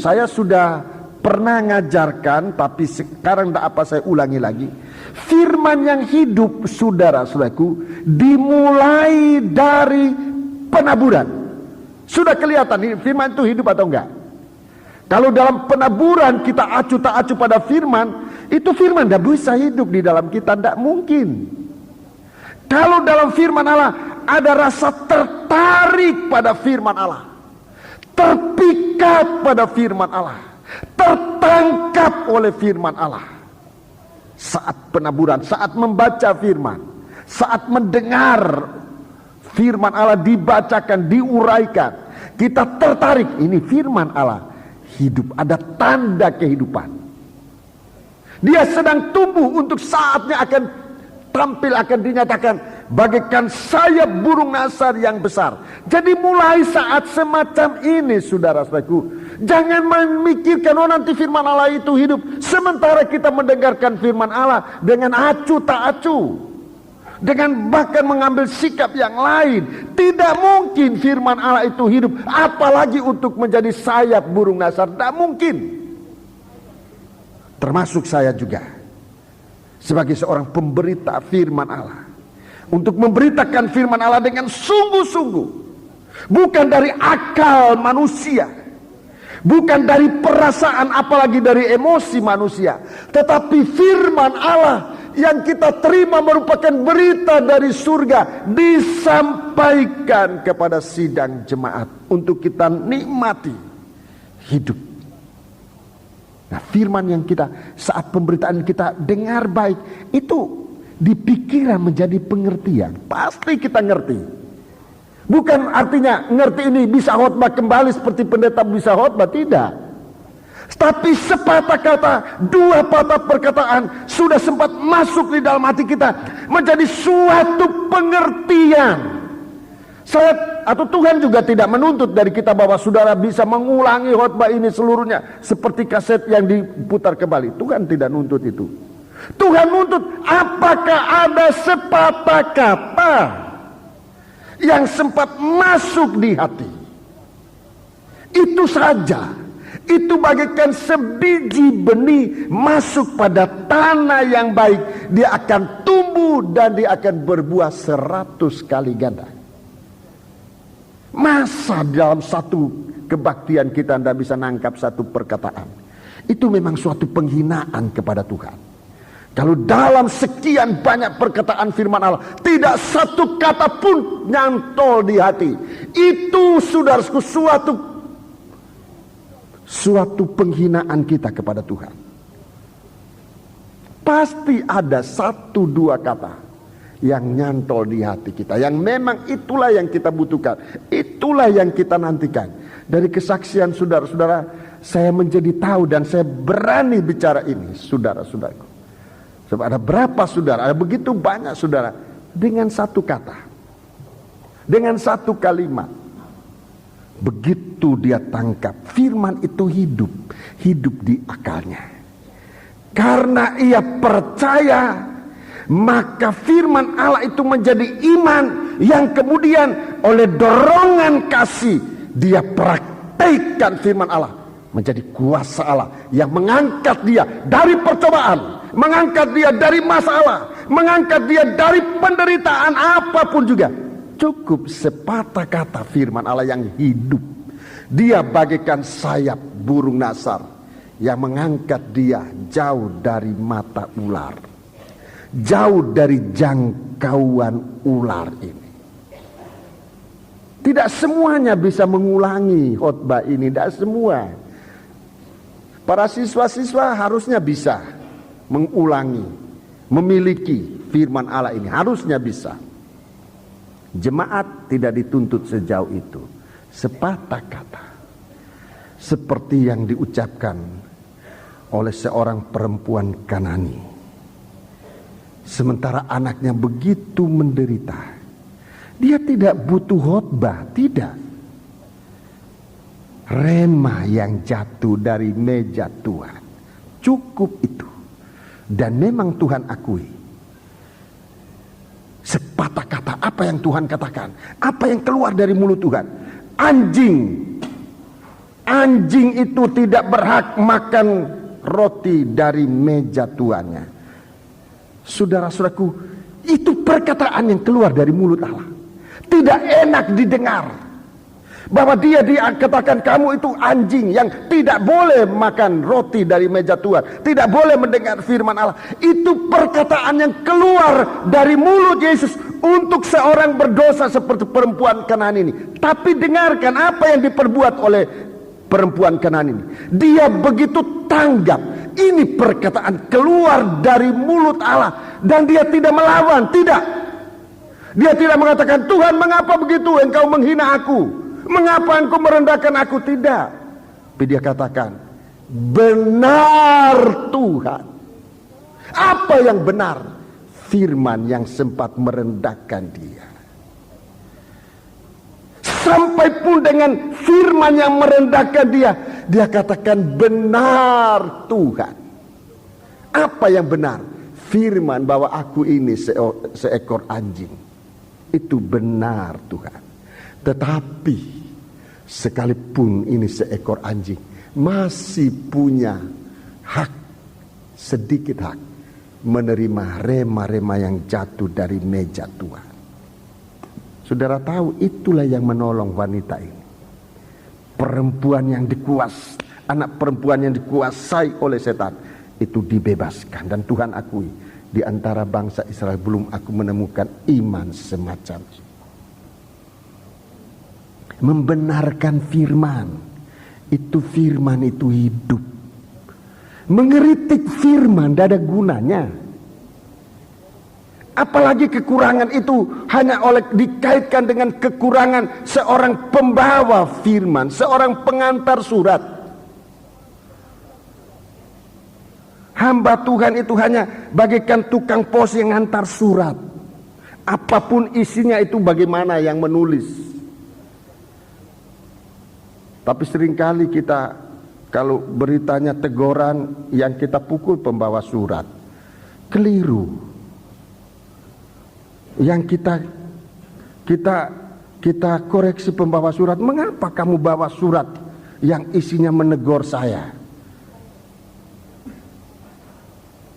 saya sudah pernah ngajarkan, tapi sekarang tidak apa saya ulangi lagi. Firman yang hidup, saudara-saudaraku, dimulai dari penaburan. Sudah kelihatan ini firman itu hidup atau enggak? Kalau dalam penaburan kita acu tak acu pada firman, itu firman tidak bisa hidup di dalam kita, tidak mungkin. Kalau dalam firman Allah ada rasa tertarik pada firman Allah, terpikat pada firman Allah, tertangkap oleh firman Allah. Saat penaburan, saat membaca firman, saat mendengar firman Allah dibacakan, diuraikan, kita tertarik. Ini firman Allah hidup, ada tanda kehidupan. Dia sedang tumbuh untuk saatnya akan tampil, akan dinyatakan bagaikan sayap burung nasar yang besar. Jadi mulai saat semacam ini, saudara-saudaraku, jangan memikirkan oh nanti firman Allah itu hidup, sementara kita mendengarkan firman Allah dengan acu tak acu, dengan bahkan mengambil sikap yang lain. Tidak mungkin firman Allah itu hidup, apalagi untuk menjadi sayap burung nasar. Tidak mungkin. Termasuk saya juga sebagai seorang pemberita firman Allah, untuk memberitakan firman Allah dengan sungguh-sungguh, bukan dari akal manusia, bukan dari perasaan, apalagi dari emosi manusia, tetapi firman Allah yang kita terima merupakan berita dari surga, disampaikan kepada sidang jemaat untuk kita nikmati hidup. Nah, firman yang kita saat pemberitaan kita dengar baik, itu dipikiran menjadi pengertian. Pasti kita ngerti. Bukan artinya ngerti ini bisa khotbah kembali seperti pendeta bisa khotbah, tidak. Tapi sepatah kata, dua patah perkataan sudah sempat masuk di dalam hati kita menjadi suatu pengertian. Saya atau Tuhan juga tidak menuntut dari kita bahwa saudara bisa mengulangi khotbah ini seluruhnya seperti kaset yang diputar kembali. Tuhan tidak nuntut itu. Tuhan nuntut apakah ada sepatah kata yang sempat masuk di hati. Itu saja. Itu bagaikan sebiji benih masuk pada tanah yang baik. Dia akan tumbuh dan dia akan berbuah 100 kali ganda. Masa dalam satu kebaktian kita tidak bisa nangkap satu perkataan? Itu memang suatu penghinaan kepada Tuhan. Kalau dalam sekian banyak perkataan firman Allah tidak satu kata pun nyantol di hati, itu saudaraku suatu penghinaan kita kepada Tuhan. Pasti ada satu dua kata yang nyantol di hati kita, yang memang itulah yang kita butuhkan, itulah yang kita nantikan. Dari kesaksian saudara-saudara, saya menjadi tahu dan saya berani bicara ini, saudara-saudaraku. Sebab ada berapa saudara, ada begitu banyak saudara, dengan satu kata, dengan satu kalimat, begitu dia tangkap firman itu hidup di akalnya. Karena ia percaya, maka firman Allah itu menjadi iman yang kemudian oleh dorongan kasih dia praktekkan firman Allah menjadi kuasa Allah yang mengangkat dia dari percobaan, mengangkat dia dari masalah, mengangkat dia dari penderitaan apapun juga. Cukup sepatah kata firman Allah yang hidup. Dia bagaikan sayap burung nasar yang mengangkat dia jauh dari mata ular, jauh dari jangkauan ular ini. Tidak semuanya bisa mengulangi khotbah ini, tidak semua. Para siswa-siswa harusnya bisa mengulangi, memiliki firman Allah ini, harusnya bisa. Jemaat tidak dituntut sejauh itu. Sepatah kata seperti yang diucapkan oleh seorang perempuan Kanani. Sementara anaknya begitu menderita, dia tidak butuh khotbah, tidak. Rema yang jatuh dari meja Tuhan, cukup itu. Dan memang Tuhan akui, sepatah kata apa yang Tuhan katakan, apa yang keluar dari mulut Tuhan, anjing Anjing itu tidak berhak makan roti dari meja tuannya. Saudara-saudaraku, itu perkataan yang keluar dari mulut Allah. Tidak enak didengar. Bahwa dia dikatakan kamu itu anjing yang tidak boleh makan roti dari meja Tuhan, tidak boleh mendengar firman Allah. Itu perkataan yang keluar dari mulut Yesus untuk seorang berdosa seperti perempuan Kanaan ini. Tapi dengarkan apa yang diperbuat oleh perempuan Kanaan ini. Dia begitu tanggap. Ini perkataan keluar dari mulut Allah, dan dia tidak melawan, tidak. Dia tidak mengatakan, Tuhan mengapa begitu engkau menghina aku, mengapa engkau merendahkan aku, tidak. Tapi dia katakan, benar Tuhan. Apa yang benar? Firman yang sempat merendahkan dia. Sampai pun dengan firman yang merendahkan dia, dia katakan benar Tuhan. Apa yang benar? Firman bahwa aku ini seekor anjing. Itu benar Tuhan. Tetapi sekalipun ini seekor anjing, masih punya hak, sedikit hak, menerima rema-rema yang jatuh dari meja Tuhan. Saudara tahu, itulah yang menolong wanita ini. Perempuan yang anak perempuan yang dikuasai oleh setan, itu dibebaskan. Dan Tuhan akui, di antara bangsa Israel belum aku menemukan iman semacam ini. Membenarkan firman, itu firman itu hidup. Mengeritik firman tidak ada gunanya. Apalagi kekurangan itu hanya dikaitkan dengan kekurangan seorang pembawa firman, seorang pengantar surat. Hamba Tuhan itu hanya bagaikan tukang pos yang antar surat. Apapun isinya itu bagaimana yang menulis. Tapi seringkali kita kalau beritanya teguran, yang kita pukul pembawa surat. Keliru. Yang kita koreksi pembawa surat, mengapa kamu bawa surat yang isinya menegur saya?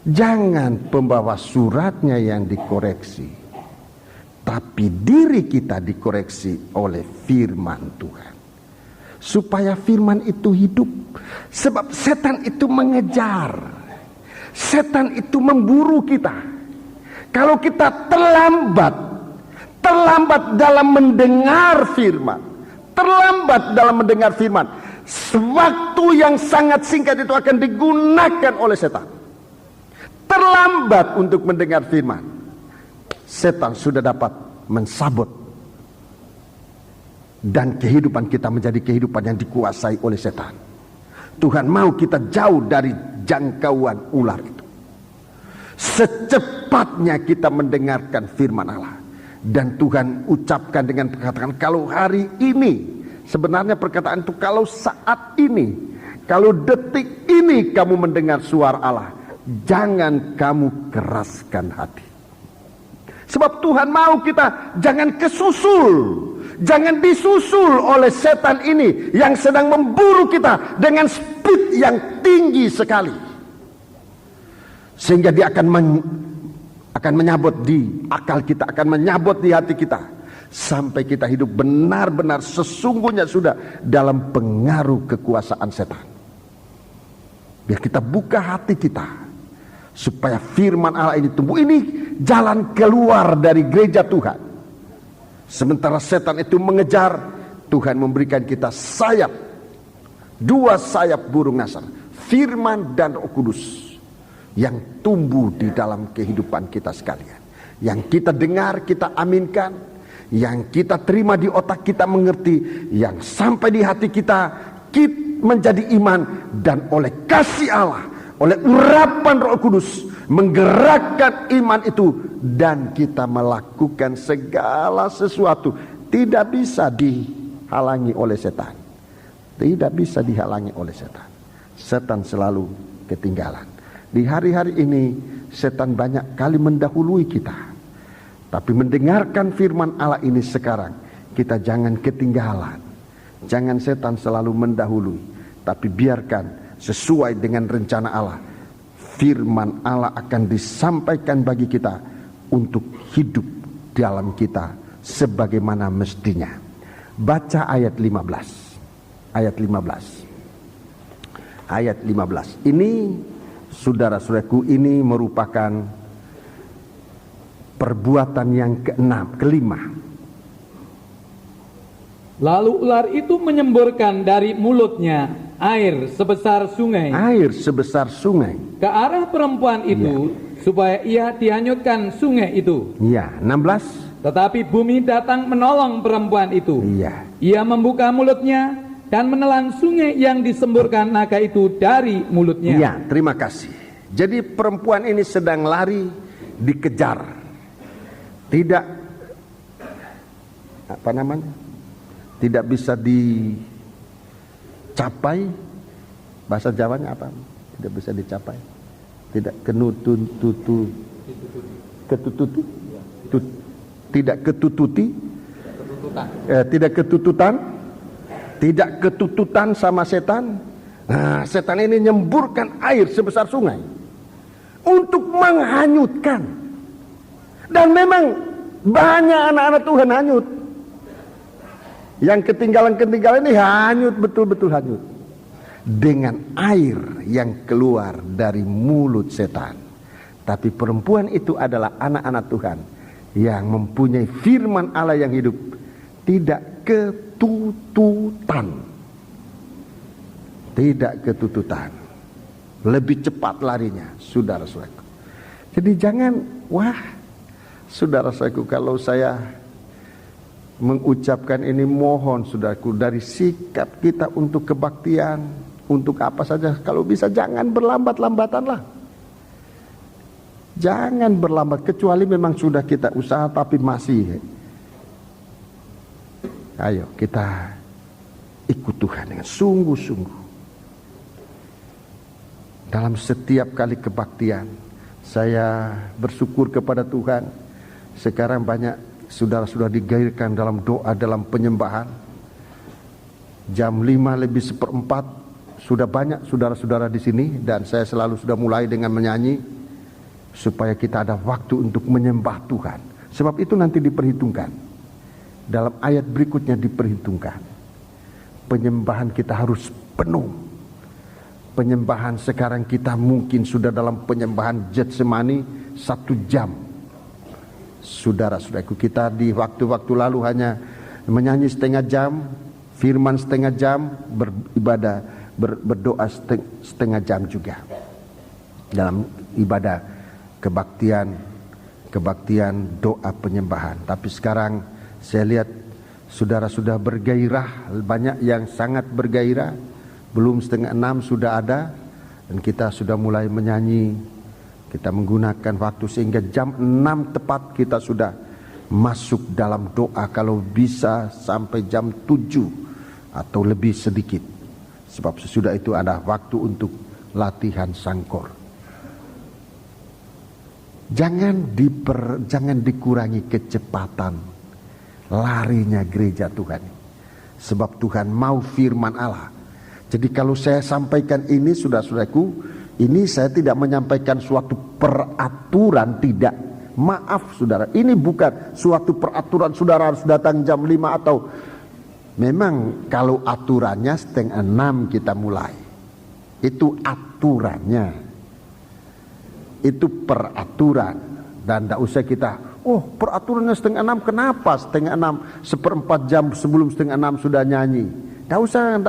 Jangan pembawa suratnya yang dikoreksi, tapi diri kita dikoreksi oleh firman Tuhan, supaya firman itu hidup. Sebab setan itu mengejar, setan itu memburu kita. Kalau kita terlambat dalam mendengar firman, waktu yang sangat singkat itu akan digunakan oleh setan. Terlambat untuk mendengar firman, setan sudah dapat mensabot, dan kehidupan kita menjadi kehidupan yang dikuasai oleh setan. Tuhan mau kita jauh dari jangkauan ular itu. Secepatnya kita mendengarkan firman Allah. Dan Tuhan ucapkan dengan perkataan, kalau hari ini, sebenarnya perkataan itu kalau saat ini, kalau detik ini kamu mendengar suara Allah, jangan kamu keraskan hati. Sebab Tuhan mau kita jangan kesusul, jangan disusul oleh setan ini yang sedang memburu kita dengan speed yang tinggi sekali. Sehingga dia akan menyabot di akal kita, akan menyabot di hati kita, sampai kita hidup benar-benar sesungguhnya sudah dalam pengaruh kekuasaan setan. Biar kita buka hati kita, supaya firman Allah ini tumbuh. Ini jalan keluar dari gereja Tuhan. Sementara setan itu mengejar, Tuhan memberikan kita sayap, 2 sayap burung nasar, firman dan Roh Kudus, yang tumbuh di dalam kehidupan kita sekalian. Yang kita dengar, kita aminkan. Yang kita terima di otak kita mengerti. Yang sampai di hati kita menjadi iman. Dan oleh kasih Allah, oleh urapan Roh Kudus, menggerakkan iman itu. Dan kita melakukan segala sesuatu. Tidak bisa dihalangi oleh setan. Tidak bisa dihalangi oleh setan. Setan selalu ketinggalan. Di hari-hari ini setan banyak kali mendahului kita. Tapi mendengarkan firman Allah ini sekarang, kita jangan ketinggalan. Jangan setan selalu mendahului, tapi biarkan sesuai dengan rencana Allah, firman Allah akan disampaikan bagi kita untuk hidup dalam kita sebagaimana mestinya. Baca ayat 15. Ayat 15. Ayat 15. Ini saudara-saudaraku, ini merupakan perbuatan yang kelima. Lalu ular itu menyemburkan dari mulutnya air sebesar sungai. Air sebesar sungai. Ke arah perempuan itu, supaya ia dihanyutkan sungai itu. Ya, 16. Tetapi bumi datang menolong perempuan itu. Iya. Ia membuka mulutnya dan menelan sungai yang disemburkan naga itu dari mulutnya. Iya, terima kasih. Jadi perempuan ini sedang lari, dikejar. Tidak, apa namanya? Tidak bisa dicapai. Bahasa Jawanya apa? Tidak bisa dicapai. Tidak ketututi. Tidak ketututi. Tidak ketututan. Tidak ketututan sama setan. Nah, setan ini nyemburkan air sebesar sungai untuk menghanyutkan. Dan memang banyak anak-anak Tuhan hanyut. Yang ketinggalan ini hanyut, betul-betul hanyut dengan air yang keluar dari mulut setan. Tapi perempuan itu adalah anak-anak Tuhan yang mempunyai firman Allah yang hidup, tidak ketututan. Tidak ketututan. Lebih cepat larinya, saudara-saudaraku. Jadi jangan, saudara-saudaraku, kalau saya mengucapkan ini, mohon saudaraku, dari sikap kita untuk kebaktian, untuk apa saja, kalau bisa jangan berlambat-lambatanlah. Jangan berlambat, kecuali memang sudah kita usaha tapi masih. Ayo kita ikut Tuhan dengan sungguh-sungguh. Dalam setiap kali kebaktian, saya bersyukur kepada Tuhan. Sekarang banyak saudara-saudara digairkan dalam doa, dalam penyembahan. Jam 5:05 sudah banyak saudara-saudara di sini, dan saya selalu sudah mulai dengan menyanyi supaya kita ada waktu untuk menyembah Tuhan. Sebab itu nanti diperhitungkan. Dalam ayat berikutnya diperhitungkan. Penyembahan kita harus penuh. Penyembahan sekarang kita mungkin sudah dalam penyembahan Getsemani 1 jam. Saudara-saudaraku, kita di waktu-waktu lalu hanya menyanyi setengah jam, firman setengah jam, beribadah, berdoa setengah jam juga. Dalam ibadah kebaktian doa penyembahan. Tapi sekarang saya lihat saudara sudah bergairah, banyak yang sangat bergairah. Belum 5:30 sudah ada, dan kita sudah mulai menyanyi. Kita menggunakan waktu sehingga jam 6 tepat kita sudah masuk dalam doa, kalau bisa sampai jam 7 atau lebih sedikit. Sebab sesudah itu ada waktu untuk latihan sangkor. Jangan dikurangi kecepatan larinya gereja Tuhan. Sebab Tuhan mau firman Allah. Jadi kalau saya sampaikan ini, saudara-saudaraku, ini saya tidak menyampaikan suatu peraturan, tidak. Maaf saudara, ini bukan suatu peraturan saudara harus datang jam 5 atau memang kalau aturannya 5:30 kita mulai. Itu aturannya. Itu peraturan. Dan tidak usah kita, peraturannya 5:30, kenapa 5:30, 1/4 jam sebelum 5:30 sudah nyanyi. Tidak usah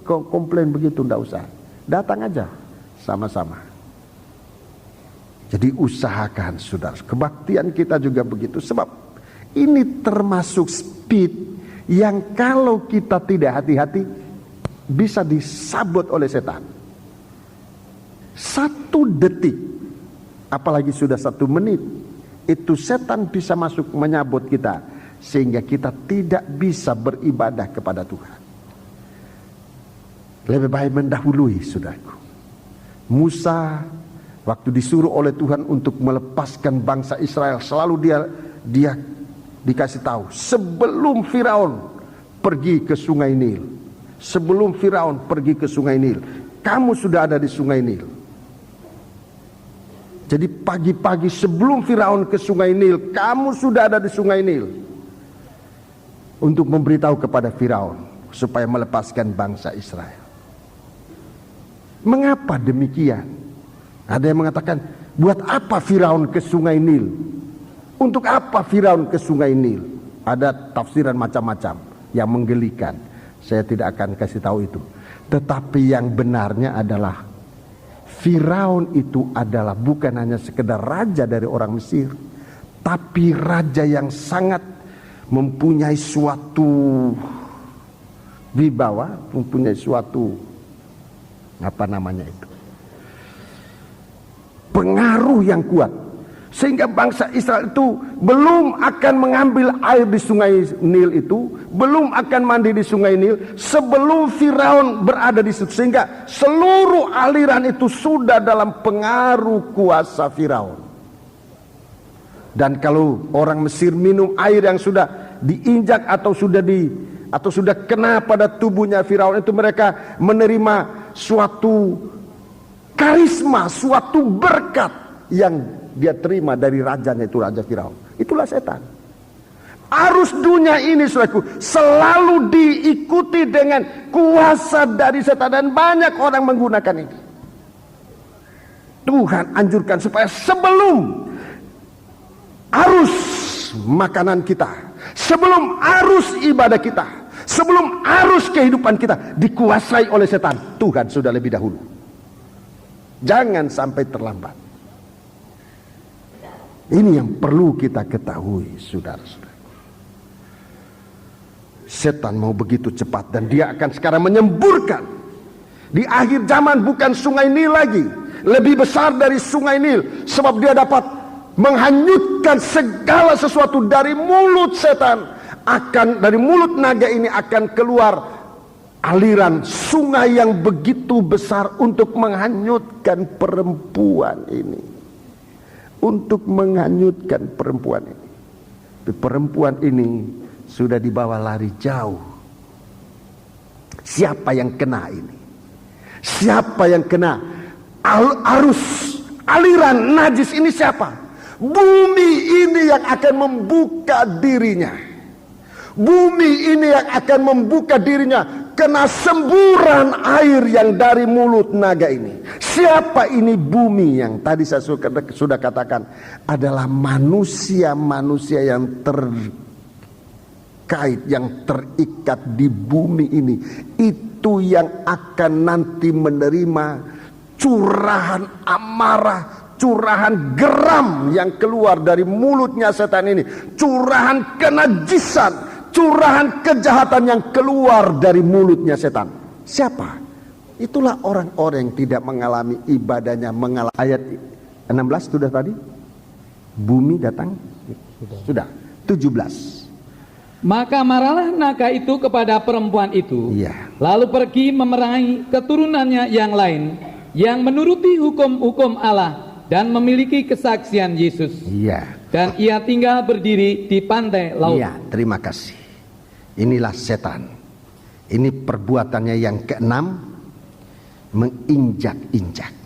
komplain begitu, tidak usah. Datang aja sama-sama. Jadi usahakan saudara, kebaktian kita juga begitu. Sebab ini termasuk speed yang kalau kita tidak hati-hati bisa disabot oleh setan. 1 detik, apalagi sudah 1 menit, itu setan bisa masuk menyabot kita, sehingga kita tidak bisa beribadah kepada Tuhan. Lebih baik mendahului, saudaraku. Musa waktu disuruh oleh Tuhan untuk melepaskan bangsa Israel, selalu dia dikasih tahu sebelum Firaun pergi ke sungai Nil. Sebelum Firaun pergi ke sungai Nil, kamu sudah ada di sungai Nil. Jadi pagi-pagi sebelum Firaun ke sungai Nil, kamu sudah ada di sungai Nil. Untuk memberitahu kepada Firaun supaya melepaskan bangsa Israel. Mengapa demikian? Ada yang mengatakan, buat apa Firaun ke sungai Nil? Untuk apa Firaun ke sungai Nil? Ada tafsiran macam-macam yang menggelikan. Saya tidak akan kasih tahu itu. Tetapi yang benarnya adalah Firaun itu adalah bukan hanya sekedar raja dari orang Mesir, tapi raja yang sangat mempunyai suatu wibawa, mempunyai suatu pengaruh yang kuat, sehingga bangsa Israel itu belum akan mengambil air di sungai Nil itu, belum akan mandi di sungai Nil sebelum Firaun berada di situ, sehingga seluruh aliran itu sudah dalam pengaruh kuasa Firaun. Dan kalau orang Mesir minum air yang sudah diinjak atau sudah kena pada tubuhnya Firaun itu, mereka menerima suatu karisma, suatu berkat yang dia terima dari rajanya itu, Raja Firaun. Itulah setan. Arus dunia ini, saudaraku, selalu diikuti dengan kuasa dari setan, dan banyak orang menggunakan ini. Tuhan anjurkan supaya sebelum arus makanan kita, sebelum arus ibadah kita, sebelum arus kehidupan kita dikuasai oleh setan, Tuhan sudah lebih dahulu. Jangan sampai terlambat. Ini yang perlu kita ketahui, saudara-saudara. Setan mau begitu cepat, dan dia akan sekarang menyemburkan. Di akhir zaman bukan sungai Nil lagi, lebih besar dari sungai Nil, sebab dia dapat menghanyutkan segala sesuatu. Dari mulut setan, dari mulut naga ini akan keluar aliran sungai yang begitu besar untuk menghanyutkan perempuan ini. Untuk menghanyutkan perempuan ini. Perempuan ini sudah dibawa lari jauh. Siapa yang kena ini? Siapa yang kena arus aliran najis ini? Siapa? Bumi ini yang akan membuka dirinya. Bumi ini yang akan membuka dirinya kena semburan air yang dari mulut naga ini. Siapa ini bumi? Yang tadi saya sudah katakan adalah manusia-manusia yang terkait, yang terikat di bumi ini. Itu yang akan nanti menerima curahan amarah, curahan geram yang keluar dari mulutnya setan ini, curahan kenajisan, curahan kejahatan yang keluar dari mulutnya setan. Siapa? Itulah orang-orang yang tidak mengalami ibadahnya. Ayat 16 sudah tadi. Bumi datang. Sudah. 17. Maka marahlah naga itu kepada perempuan itu. Iya. Lalu pergi memerangi keturunannya yang lain, yang menuruti hukum-hukum Allah dan memiliki kesaksian Yesus. Iya. Dan ia tinggal berdiri di pantai laut. Iya, terima kasih. Inilah setan. Ini perbuatannya yang keenam, menginjak-injak.